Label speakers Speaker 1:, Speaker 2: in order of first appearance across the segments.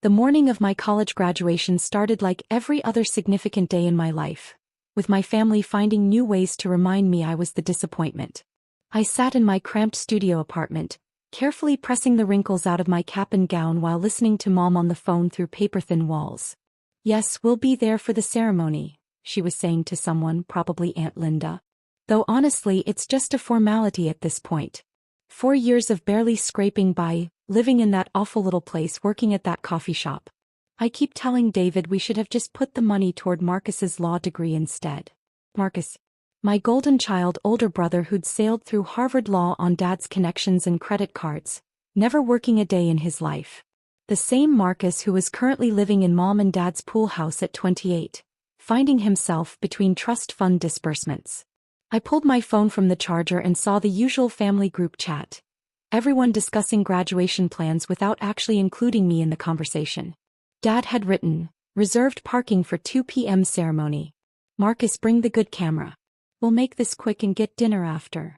Speaker 1: The morning of my college graduation started like every other significant day in my life, with my family finding new ways to remind me I was the disappointment. I sat in my cramped studio apartment, carefully pressing the wrinkles out of my cap and gown while listening to Mom on the phone through paper-thin walls. "Yes, we'll be there for the ceremony," she was saying to someone, probably Aunt Linda. "Though honestly, it's just a formality at this point. 4 years of barely scraping by, living in that awful little place, working at that coffee shop. I keep telling David we should have just put the money toward Marcus's law degree instead." Marcus, my golden child older brother who'd sailed through Harvard Law on Dad's connections and credit cards, never working a day in his life. The same Marcus who was currently living in Mom and Dad's pool house at 28, finding himself between trust fund disbursements. I pulled my phone from the charger and saw the usual family group chat. Everyone discussing graduation plans without actually including me in the conversation. Dad had written, "Reserved parking for 2 p.m. ceremony. Marcus, bring the good camera. We'll make this quick and get dinner after."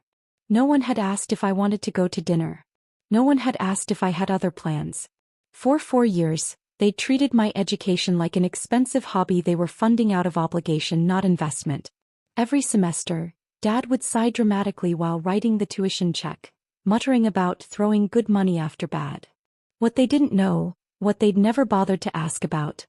Speaker 1: No one had asked if I wanted to go to dinner. No one had asked if I had other plans. For 4 years, they'd treated my education like an expensive hobby they were funding out of obligation, not investment. Every semester, Dad would sigh dramatically while writing the tuition check, muttering about throwing good money after bad. What they didn't know, what they'd never bothered to ask about,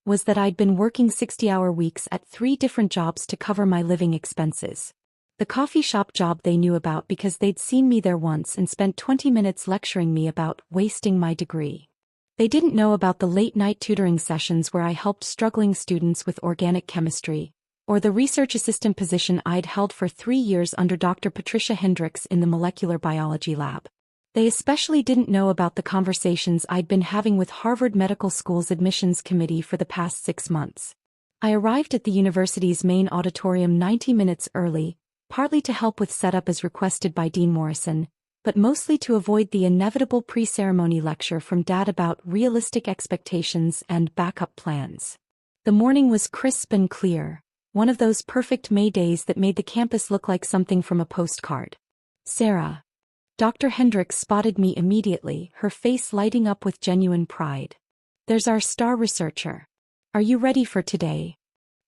Speaker 1: was that I'd been working 60-hour weeks at 3 different jobs to cover my living expenses. The coffee shop job they knew about because they'd seen me there once and spent 20 minutes lecturing me about wasting my degree. They didn't know about the late-night tutoring sessions where I helped struggling students with organic chemistry, or the research assistant position I'd held for 3 years under Dr. Patricia Hendricks in the molecular biology lab. They especially didn't know about the conversations I'd been having with Harvard Medical School's admissions committee for the past 6 months. I arrived at the university's main auditorium 90 minutes early, partly to help with setup as requested by Dean Morrison, but mostly to avoid the inevitable pre-ceremony lecture from Dad about realistic expectations and backup plans. The morning was crisp and clear, one of those perfect May days that made the campus look like something from a postcard. "Sarah." Dr. Hendricks spotted me immediately, her face lighting up with genuine pride. "There's our star researcher. Are you ready for today?"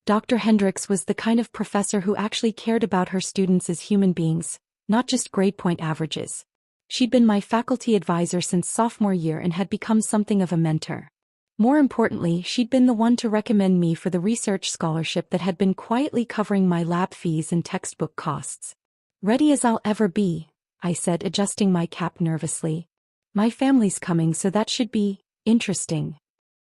Speaker 1: Dr. Hendricks was the kind of professor who actually cared about her students as human beings, not just grade point averages. She'd been my faculty advisor since sophomore year and had become something of a mentor. More importantly, she'd been the one to recommend me for the research scholarship that had been quietly covering my lab fees and textbook costs. "Ready as I'll ever be," I said, adjusting my cap nervously. "My family's coming, so that should be interesting."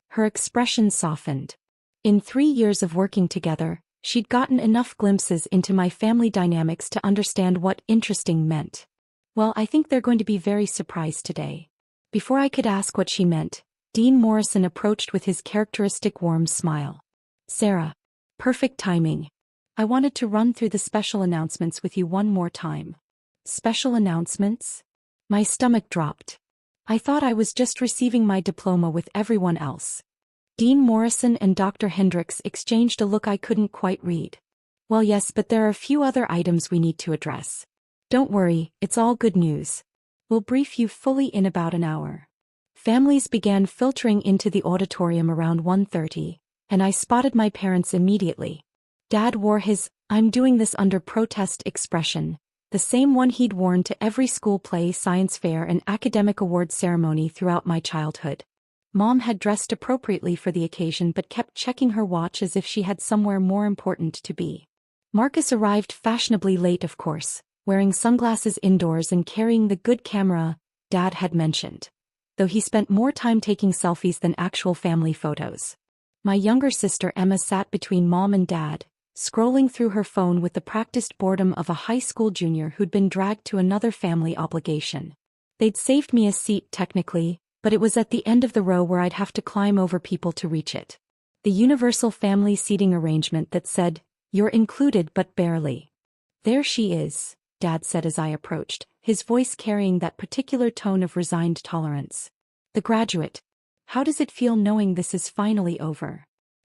Speaker 1: Her expression softened. In 3 years of working together, she'd gotten enough glimpses into my family dynamics to understand what interesting meant. "Well, I think they're going to be very surprised today." Before I could ask what she meant, Dean Morrison approached with his characteristic warm smile. "Sarah. Perfect timing. I wanted to run through the special announcements with you one more time." "Special announcements?" My stomach dropped. I thought I was just receiving my diploma with everyone else. Dean Morrison and Dr. Hendricks exchanged a look I couldn't quite read. "Well, yes, but there are a few other items we need to address. Don't worry, it's all good news. We'll brief you fully in about an hour." Families began filtering into the auditorium around 1:30, and I spotted my parents immediately. Dad wore his "I'm doing this under protest" expression, the same one he'd worn to every school play, science fair, and academic award ceremony throughout my childhood. Mom had dressed appropriately for the occasion but kept checking her watch as if she had somewhere more important to be. Marcus arrived fashionably late, of course, wearing sunglasses indoors and carrying the good camera Dad had mentioned, though he spent more time taking selfies than actual family photos. My younger sister Emma sat between Mom and Dad, scrolling through her phone with the practiced boredom of a high school junior who'd been dragged to another family obligation. They'd saved me a seat technically, but it was at the end of the row where I'd have to climb over people to reach it. The universal family seating arrangement that said, "You're included but barely." "There she is," Dad said as I approached, his voice carrying that particular tone of resigned tolerance. "The graduate. How does it feel knowing this is finally over?"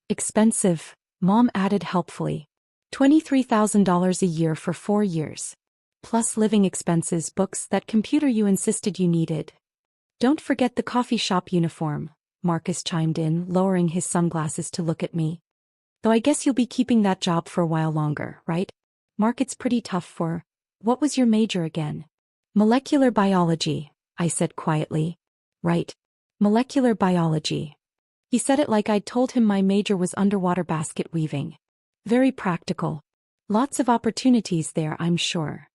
Speaker 1: "Expensive," Mom added helpfully. $23,000 a year for 4 years. Plus living expenses, books, that computer you insisted you needed. Don't forget the coffee shop uniform," Marcus chimed in, lowering his sunglasses to look at me. Though I guess you'll be keeping that job for a while longer, right? Market's pretty tough for... What was your major again? Molecular biology, I said quietly. Right. Molecular biology. He said it like I'd told him my major was underwater basket weaving. Very practical. Lots of opportunities there, I'm sure.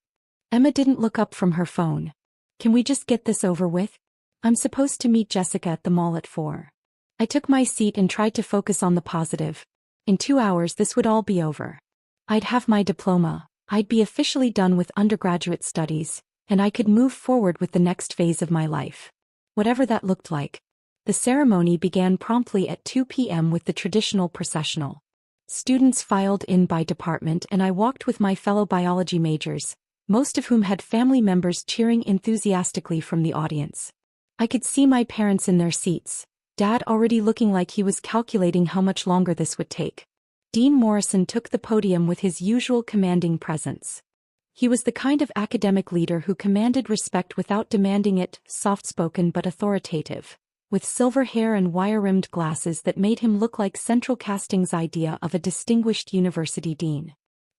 Speaker 1: Emma didn't look up from her phone. Can we just get this over with? I'm supposed to meet Jessica at the mall at 4. I took my seat and tried to focus on the positive. In 2 hours this would all be over. I'd have my diploma, I'd be officially done with undergraduate studies, and I could move forward with the next phase of my life. Whatever that looked like. The ceremony began promptly at 2 p.m. with the traditional processional. Students filed in by department and I walked with my fellow biology majors, most of whom had family members cheering enthusiastically from the audience. I could see my parents in their seats, Dad already looking like he was calculating how much longer this would take. Dean Morrison took the podium with his usual commanding presence. He was the kind of academic leader who commanded respect without demanding it, soft-spoken but authoritative, with silver hair and wire-rimmed glasses that made him look like Central Casting's idea of a distinguished university dean.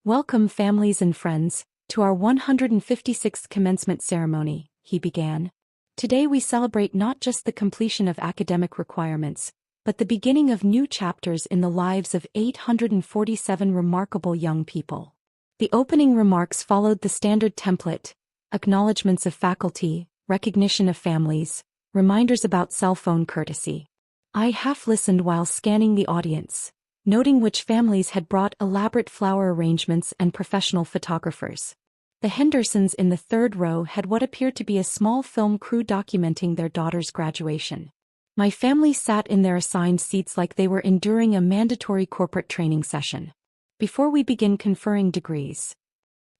Speaker 1: Welcome, families and friends, to our 156th commencement ceremony, he began. Today we celebrate not just the completion of academic requirements, but the beginning of new chapters in the lives of 847 remarkable young people. The opening remarks followed the standard template: acknowledgments of faculty, recognition of families, reminders about cell phone courtesy. I half-listened while scanning the audience, noting which families had brought elaborate flower arrangements and professional photographers. The Hendersons in the third row had what appeared to be a small film crew documenting their daughter's graduation. My family sat in their assigned seats like they were enduring a mandatory corporate training session. Before we begin conferring degrees,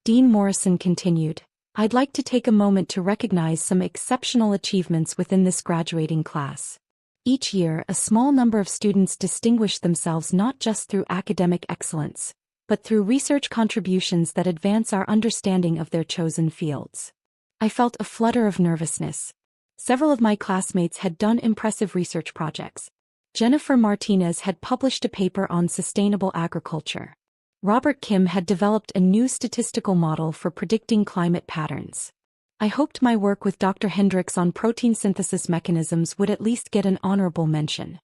Speaker 1: Dean Morrison continued, I'd like to take a moment to recognize some exceptional achievements within this graduating class. Each year, a small number of students distinguish themselves not just through academic excellence, but through research contributions that advance our understanding of their chosen fields. I felt a flutter of nervousness. Several of my classmates had done impressive research projects. Jennifer Martinez had published a paper on sustainable agriculture. Robert Kim had developed a new statistical model for predicting climate patterns. I hoped my work with Dr. Hendricks on protein synthesis mechanisms would at least get an honorable mention.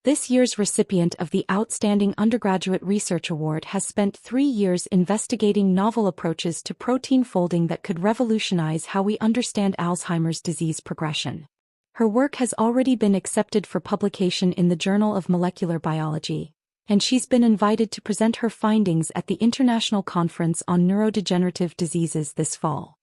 Speaker 1: This year's recipient of the Outstanding Undergraduate Research Award has spent 3 years investigating novel approaches to protein folding that could revolutionize how we understand Alzheimer's disease progression. Her work has already been accepted for publication in the Journal of Molecular Biology, and she's been invited to present her findings at the International Conference on Neurodegenerative Diseases this fall.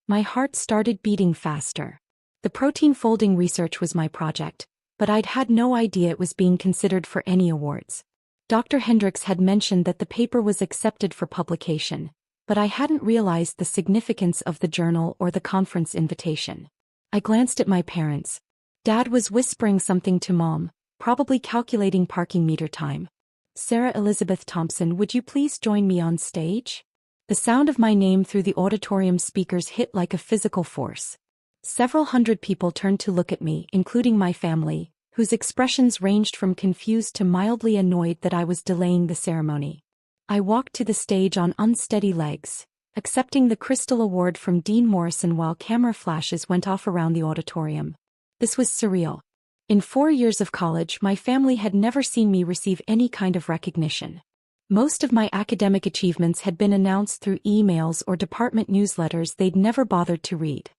Speaker 1: My heart started beating faster. The protein folding research was my project, but I'd had no idea it was being considered for any awards. Dr. Hendricks had mentioned that the paper was accepted for publication, but I hadn't realized the significance of the journal or the conference invitation. I glanced at my parents. Dad was whispering something to Mom, probably calculating parking meter time. Sarah Elizabeth Thompson, would you please join me on stage? The sound of my name through the auditorium speakers hit like a physical force. Several hundred people turned to look at me, including my family, whose expressions ranged from confused to mildly annoyed that I was delaying the ceremony. I walked to the stage on unsteady legs, accepting the Crystal Award from Dean Morrison while camera flashes went off around the auditorium. This was surreal. In 4 years of college, my family had never seen me receive any kind of recognition. Most of my academic achievements had been announced through emails or department newsletters they'd never bothered to read.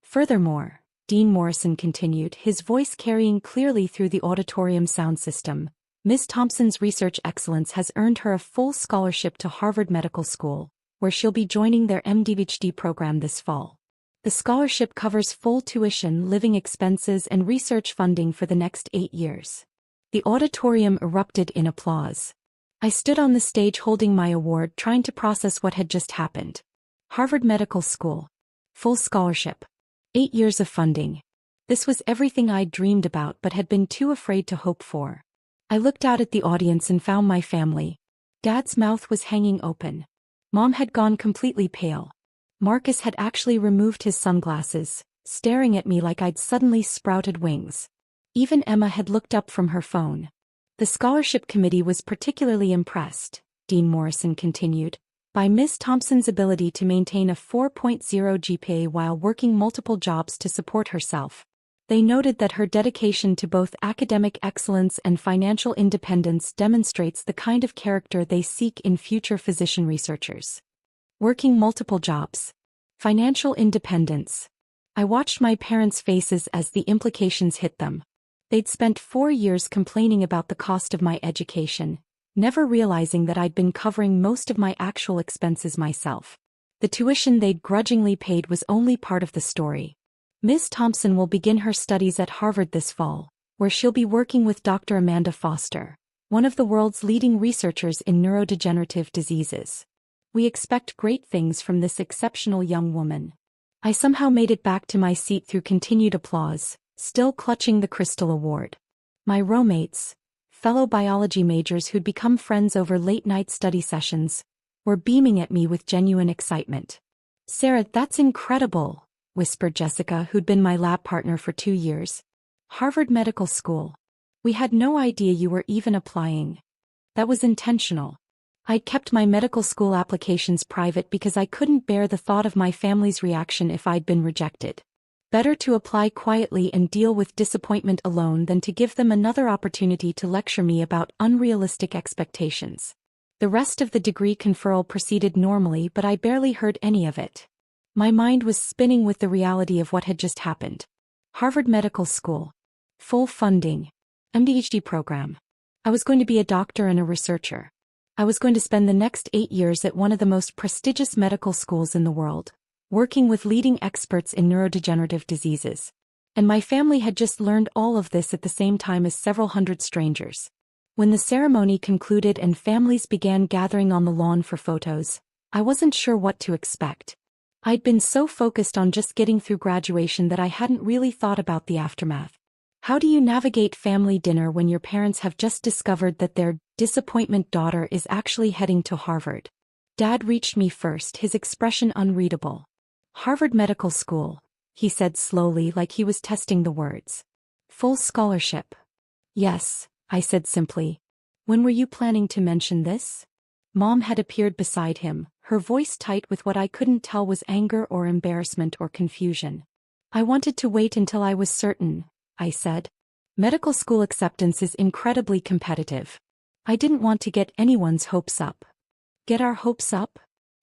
Speaker 1: Furthermore, Dean Morrison continued, his voice carrying clearly through the auditorium sound system, Ms. Thompson's research excellence has earned her a full scholarship to Harvard Medical School, where she'll be joining their MD-PhD program this fall. The scholarship covers full tuition, living expenses, and research funding for the next 8 years. The auditorium erupted in applause. I stood on the stage holding my award, trying to process what had just happened. Harvard Medical School. Full scholarship. 8 years of funding. This was everything I'd dreamed about but had been too afraid to hope for. I looked out at the audience and found my family. Dad's mouth was hanging open. Mom had gone completely pale. Marcus had actually removed his sunglasses, staring at me like I'd suddenly sprouted wings. Even Emma had looked up from her phone. The scholarship committee was particularly impressed, Dean Morrison continued, by Ms. Thompson's ability to maintain a 4.0 GPA while working multiple jobs to support herself. They noted that her dedication to both academic excellence and financial independence demonstrates the kind of character they seek in future physician researchers. Working multiple jobs. Financial independence. I watched my parents' faces as the implications hit them. They'd spent 4 years complaining about the cost of my education, never realizing that I'd been covering most of my actual expenses myself. The tuition they'd grudgingly paid was only part of the story. Ms. Thompson will begin her studies at Harvard this fall, where she'll be working with Dr. Amanda Foster, one of the world's leading researchers in neurodegenerative diseases. We expect great things from this exceptional young woman. I somehow made it back to my seat through continued applause, still clutching the Crystal Award. My roommates, fellow biology majors who'd become friends over late-night study sessions, were beaming at me with genuine excitement. "Sarah, that's incredible," whispered Jessica, who'd been my lab partner for 2 years. "Harvard Medical School. We had no idea you were even applying." That was intentional. I'd kept my medical school applications private because I couldn't bear the thought of my family's reaction if I'd been rejected. Better to apply quietly and deal with disappointment alone than to give them another opportunity to lecture me about unrealistic expectations. The rest of the degree conferral proceeded normally, but I barely heard any of it. My mind was spinning with the reality of what had just happened. Harvard Medical School. Full funding. MD-PhD program. I was going to be a doctor and a researcher. I was going to spend the next 8 years at one of the most prestigious medical schools in the world, working with leading experts in neurodegenerative diseases. And my family had just learned all of this at the same time as several hundred strangers. When the ceremony concluded and families began gathering on the lawn for photos, I wasn't sure what to expect. I'd been so focused on just getting through graduation that I hadn't really thought about the aftermath. How do you navigate family dinner when your parents have just discovered that their disappointment daughter is actually heading to Harvard? Dad reached me first, his expression unreadable. "Harvard Medical School," he said slowly, like he was testing the words. "Full scholarship." "Yes," I said simply. "When were you planning to mention this?" Mom had appeared beside him, her voice tight with what I couldn't tell was anger or embarrassment or confusion. "I wanted to wait until I was certain," I said. "Medical school acceptance is incredibly competitive. I didn't want to get anyone's hopes up." "Get our hopes up?"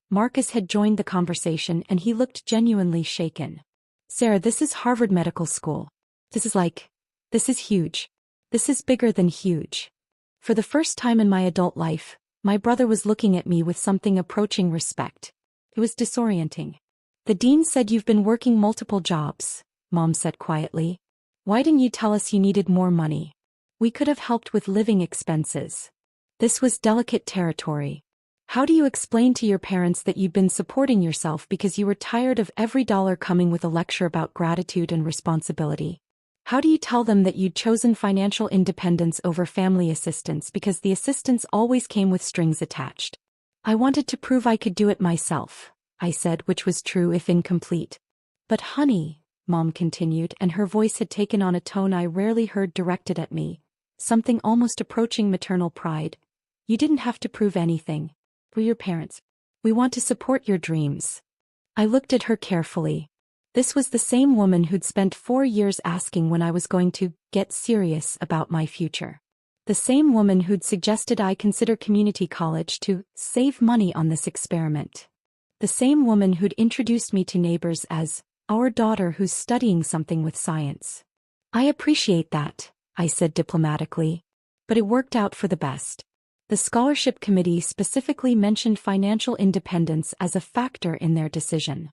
Speaker 1: Marcus had joined the conversation and he looked genuinely shaken. "Sarah, this is Harvard Medical School. This is huge. This is bigger than huge." For the first time in my adult life, my brother was looking at me with something approaching respect. It was disorienting. "The dean said you've been working multiple jobs," Mom said quietly. "Why didn't you tell us you needed more money? We could have helped with living expenses." This was delicate territory. How do you explain to your parents that you'd been supporting yourself because you were tired of every dollar coming with a lecture about gratitude and responsibility? How do you tell them that you'd chosen financial independence over family assistance because the assistance always came with strings attached? "I wanted to prove I could do it myself," I said, which was true if incomplete. "But honey," Mom continued, and her voice had taken on a tone I rarely heard directed at me, something almost approaching maternal pride. "You didn't have to prove anything. We're your parents. We want to support your dreams." I looked at her carefully. This was the same woman who'd spent 4 years asking when I was going to get serious about my future. The same woman who'd suggested I consider community college to save money on this experiment. The same woman who'd introduced me to neighbors as our daughter who's studying something with science. "I appreciate that," I said diplomatically. "But it worked out for the best." The scholarship committee specifically mentioned financial independence as a factor in their decision.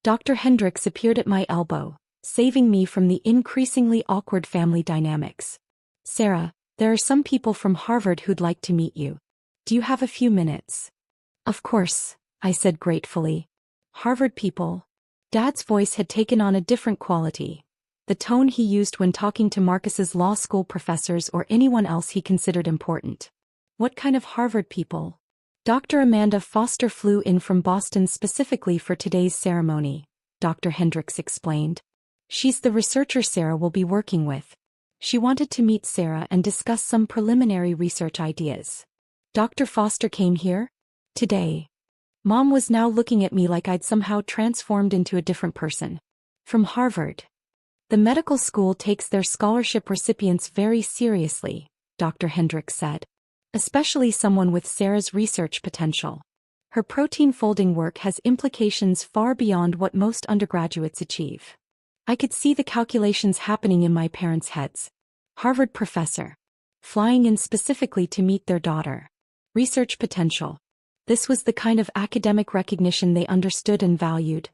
Speaker 1: Dr. Hendricks appeared at my elbow, saving me from the increasingly awkward family dynamics. "Sarah, there are some people from Harvard who'd like to meet you. Do you have a few minutes?" "Of course," I said gratefully. "Harvard people." Dad's voice had taken on a different quality, the tone he used when talking to Marcus's law school professors or anyone else he considered important. "What kind of Harvard people?" "Dr. Amanda Foster flew in from Boston specifically for today's ceremony," Dr. Hendricks explained. "She's the researcher Sarah will be working with." She wanted to meet Sarah and discuss some preliminary research ideas. Dr. Foster came here? Today. Mom was now looking at me like I'd somehow transformed into a different person. From Harvard. The medical school takes their scholarship recipients very seriously, Dr. Hendricks said. Especially someone with Sarah's research potential. Her protein folding work has implications far beyond what most undergraduates achieve. I could see the calculations happening in my parents' heads. Harvard professor. Flying in specifically to meet their daughter. Research potential. This was the kind of academic recognition they understood and valued.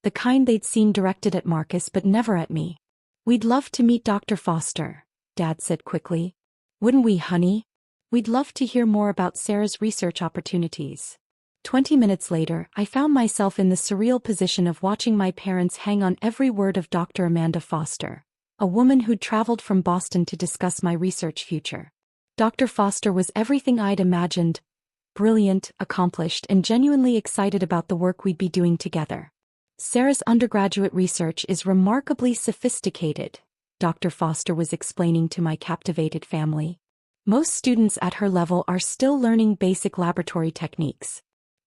Speaker 1: The kind they'd seen directed at Marcus but never at me. We'd love to meet Dr. Foster, Dad said quickly. Wouldn't we, honey? We'd love to hear more about Sarah's research opportunities. 20 minutes later, I found myself in the surreal position of watching my parents hang on every word of Dr. Amanda Foster, a woman who'd traveled from Boston to discuss my research future. Dr. Foster was everything I'd imagined, brilliant, accomplished, and genuinely excited about the work we'd be doing together. Sarah's undergraduate research is remarkably sophisticated, Dr. Foster was explaining to my captivated family. Most students at her level are still learning basic laboratory techniques.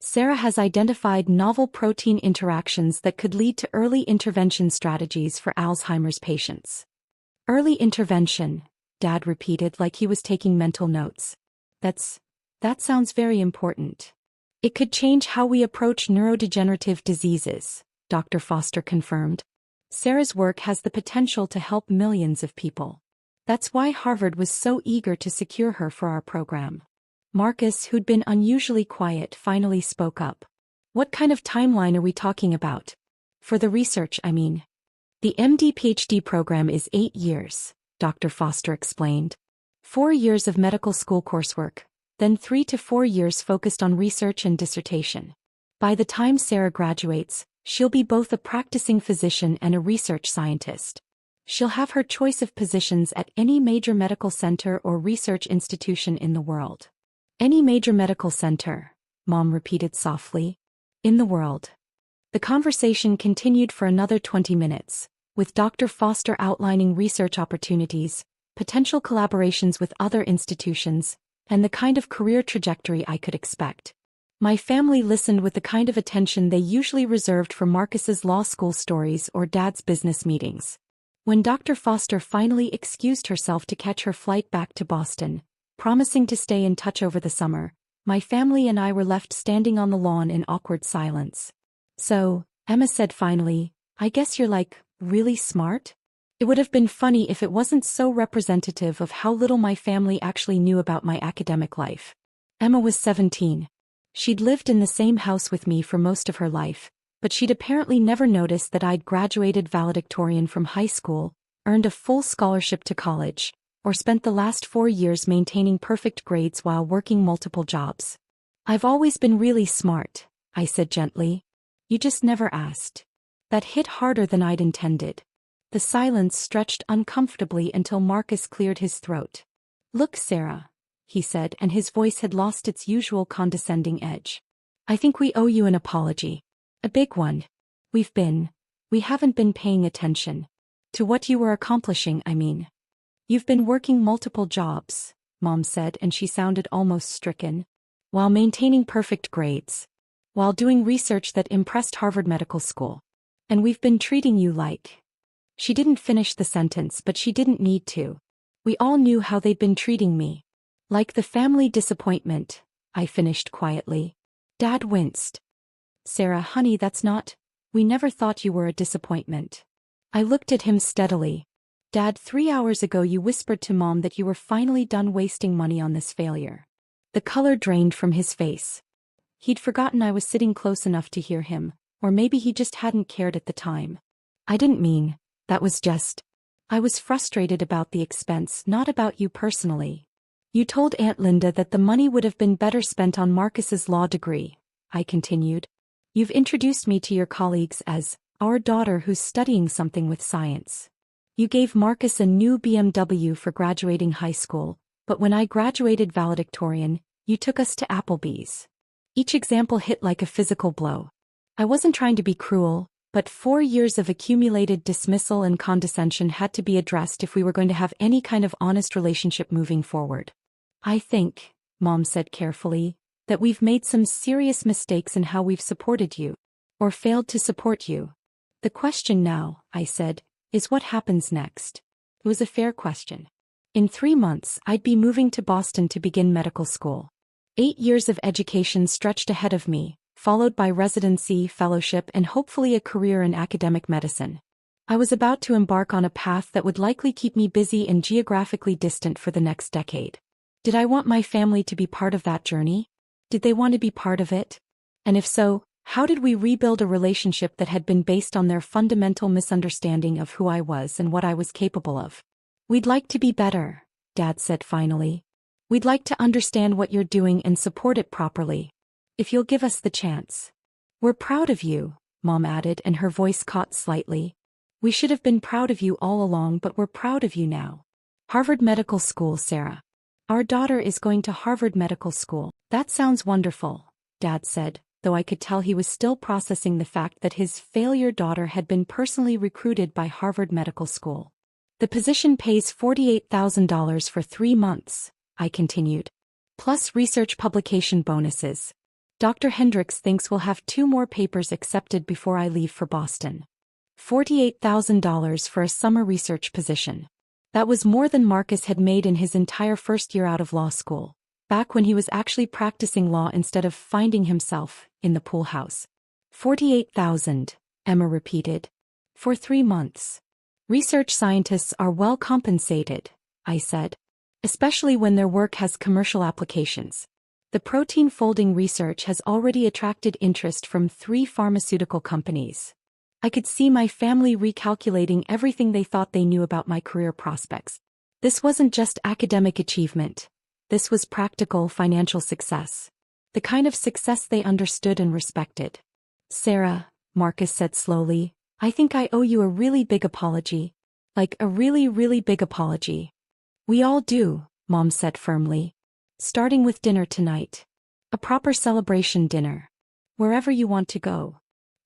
Speaker 1: Sarah has identified novel protein interactions that could lead to early intervention strategies for Alzheimer's patients. Early intervention, Dad repeated like he was taking mental notes. That sounds very important. It could change how we approach neurodegenerative diseases, Dr. Foster confirmed. Sarah's work has the potential to help millions of people. That's why Harvard was so eager to secure her for our program. Marcus, who'd been unusually quiet, finally spoke up. What kind of timeline are we talking about? For the research, I mean. The MD-PhD program is 8 years, Dr. Foster explained. 4 years of medical school coursework, then 3 to 4 years focused on research and dissertation. By the time Sarah graduates, she'll be both a practicing physician and a research scientist. She'll have her choice of positions at any major medical center or research institution in the world. Any major medical center, Mom repeated softly. In the world. The conversation continued for another 20 minutes, with Dr. Foster outlining research opportunities, potential collaborations with other institutions, and the kind of career trajectory I could expect. My family listened with the kind of attention they usually reserved for Marcus's law school stories or Dad's business meetings. When Dr. Foster finally excused herself to catch her flight back to Boston, promising to stay in touch over the summer, my family and I were left standing on the lawn in awkward silence. So, Emma said finally, I guess you're really smart? It would have been funny if it wasn't so representative of how little my family actually knew about my academic life. Emma was 17. She'd lived in the same house with me for most of her life, but she'd apparently never noticed that I'd graduated valedictorian from high school, earned a full scholarship to college, or spent the last 4 years maintaining perfect grades while working multiple jobs. I've always been really smart, I said gently. You just never asked. That hit harder than I'd intended. The silence stretched uncomfortably until Marcus cleared his throat. Look, Sarah, he said, and his voice had lost its usual condescending edge. I think we owe you an apology. A big one. We haven't been paying attention. To what you were accomplishing, I mean. You've been working multiple jobs, Mom said, and she sounded almost stricken. While maintaining perfect grades. While doing research that impressed Harvard Medical School. And we've been treating you like. She didn't finish the sentence, but she didn't need to. We all knew how they'd been treating me. Like the family disappointment, I finished quietly. Dad winced. Sarah, honey, that's not. We never thought you were a disappointment. I looked at him steadily. Dad, 3 hours ago you whispered to Mom that you were finally done wasting money on this failure. The color drained from his face. He'd forgotten I was sitting close enough to hear him, or maybe he just hadn't cared at the time. I didn't mean. That was just. I was frustrated about the expense, not about you personally. You told Aunt Linda that the money would have been better spent on Marcus's law degree, I continued. You've introduced me to your colleagues as our daughter who's studying something with science. You gave Marcus a new BMW for graduating high school, but when I graduated valedictorian, you took us to Applebee's. Each example hit like a physical blow. I wasn't trying to be cruel, But 4 years of accumulated dismissal and condescension had to be addressed if we were going to have any kind of honest relationship moving forward. I think, Mom said carefully, that we've made some serious mistakes in how we've supported you. Or failed to support you. The question now, I said, is what happens next? It was a fair question. In 3 months, I'd be moving to Boston to begin medical school. 8 years of education stretched ahead of me, followed by residency, fellowship, and hopefully a career in academic medicine. I was about to embark on a path that would likely keep me busy and geographically distant for the next decade. Did I want my family to be part of that journey? Did they want to be part of it? And if so, how did we rebuild a relationship that had been based on their fundamental misunderstanding of who I was and what I was capable of? We'd like to be better, Dad said finally. We'd like to understand what you're doing and support it properly. If you'll give us the chance. We're proud of you, Mom added, and her voice caught slightly. We should have been proud of you all along, but we're proud of you now. Harvard Medical School, Sarah. Our daughter is going to Harvard Medical School. That sounds wonderful, Dad said, though I could tell he was still processing the fact that his failure daughter had been personally recruited by Harvard Medical School. The position pays $48,000 for 3 months, I continued. Plus research publication bonuses. Dr. Hendricks thinks we'll have 2 more papers accepted before I leave for Boston. $48,000 for a summer research position. That was more than Marcus had made in his entire first year out of law school, back when he was actually practicing law instead of finding himself in the pool house. 48,000, Emma repeated. For 3 months. Research scientists are well compensated, I said. Especially when their work has commercial applications. The protein folding research has already attracted interest from 3 pharmaceutical companies. I could see my family recalculating everything they thought they knew about my career prospects. This wasn't just academic achievement. This was practical financial success. The kind of success they understood and respected. Sarah, Marcus said slowly, I think I owe you a really big apology. Like a really, really big apology. We all do, Mom said firmly. Starting with dinner tonight. A proper celebration dinner. Wherever you want to go.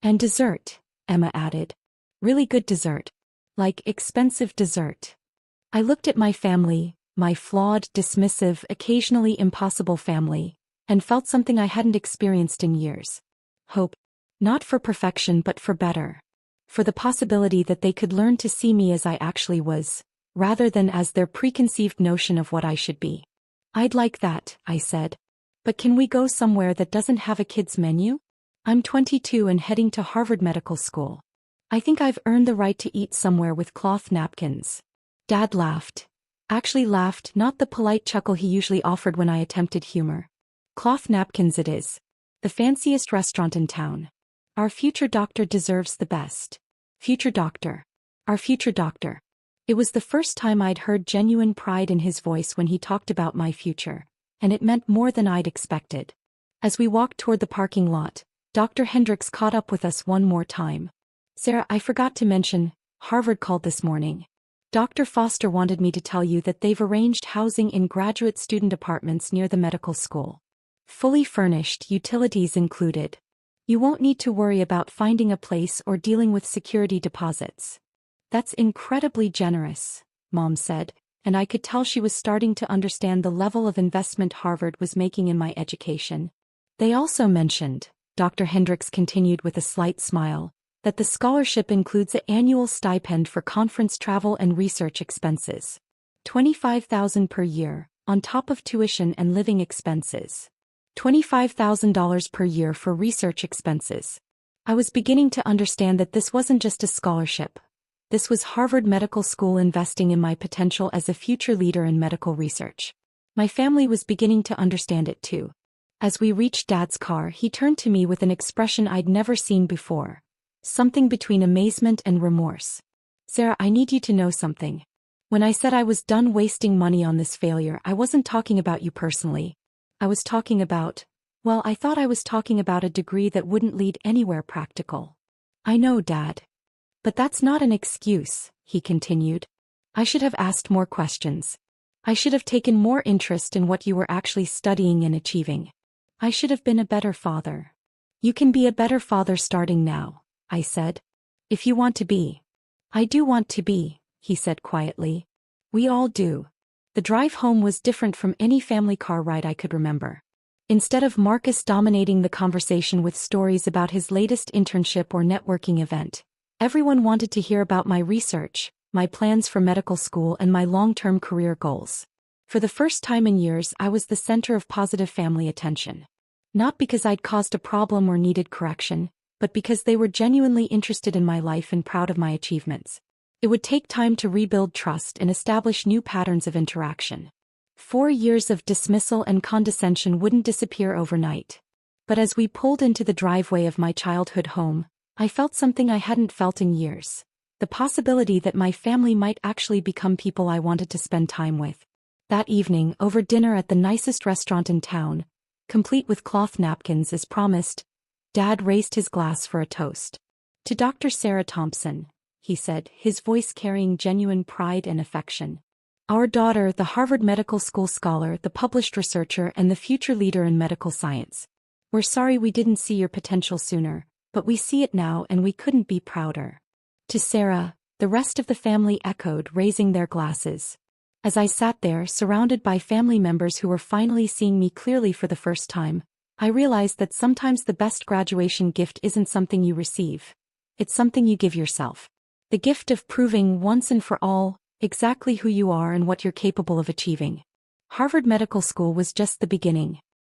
Speaker 1: And dessert, Emma added. Really good dessert. Like expensive dessert. I looked at my family, my flawed, dismissive, occasionally impossible family, and felt something I hadn't experienced in years. Hope. Not for perfection but for better. For the possibility that they could learn to see me as I actually was, rather than as their preconceived notion of what I should be. I'd like that, I said. But can we go somewhere that doesn't have a kids' menu? I'm 22 and heading to Harvard Medical School. I think I've earned the right to eat somewhere with cloth napkins. Dad laughed. Actually laughed, not the polite chuckle he usually offered when I attempted humor. Cloth napkins it is. The fanciest restaurant in town. Our future doctor deserves the best. Future doctor. Our future doctor. It was the first time I'd heard genuine pride in his voice when he talked about my future, and it meant more than I'd expected. As we walked toward the parking lot, Dr. Hendricks caught up with us one more time. Sarah, I forgot to mention, Harvard called this morning. Dr. Foster wanted me to tell you that they've arranged housing in graduate student apartments near the medical school. Fully furnished, utilities included. You won't need to worry about finding a place or dealing with security deposits. That's incredibly generous, Mom said, and I could tell she was starting to understand the level of investment Harvard was making in my education. They also mentioned, Dr. Hendricks continued with a slight smile, that the scholarship includes an annual stipend for conference travel and research expenses. $25,000 per year, on top of tuition and living expenses. $25,000 per year for research expenses. I was beginning to understand that this wasn't just a scholarship. This was Harvard Medical School investing in my potential as a future leader in medical research. My family was beginning to understand it too. As we reached Dad's car, he turned to me with an expression I'd never seen before. Something between amazement and remorse. Sarah, I need you to know something. When I said I was done wasting money on this failure, I wasn't talking about you personally. I was talking about, well, I thought I was talking about a degree that wouldn't lead anywhere practical. I know, Dad. But that's not an excuse, he continued. I should have asked more questions. I should have taken more interest in what you were actually studying and achieving. I should have been a better father. You can be a better father starting now, I said. If you want to be. I do want to be, he said quietly. We all do. The drive home was different from any family car ride I could remember. Instead of Marcus dominating the conversation with stories about his latest internship or networking event, everyone wanted to hear about my research, my plans for medical school, and my long-term career goals. For the first time in years, I was the center of positive family attention. Not because I'd caused a problem or needed correction, but because they were genuinely interested in my life and proud of my achievements. It would take time to rebuild trust and establish new patterns of interaction. 4 years of dismissal and condescension wouldn't disappear overnight. But as we pulled into the driveway of my childhood home, I felt something I hadn't felt in years. The possibility that my family might actually become people I wanted to spend time with. That evening, over dinner at the nicest restaurant in town, complete with cloth napkins as promised, Dad raised his glass for a toast. To Dr. Sarah Thompson, he said, his voice carrying genuine pride and affection. Our daughter, the Harvard Medical School scholar, the published researcher, and the future leader in medical science. We're sorry we didn't see your potential sooner, but we see it now and we couldn't be prouder. To Sarah, the rest of the family echoed, raising their glasses. As I sat there, surrounded by family members who were finally seeing me clearly for the first time, I realized that sometimes the best graduation gift isn't something you receive. It's something you give yourself. The gift of proving once and for all exactly who you are and what you're capable of achieving. Harvard Medical School was just the beginning.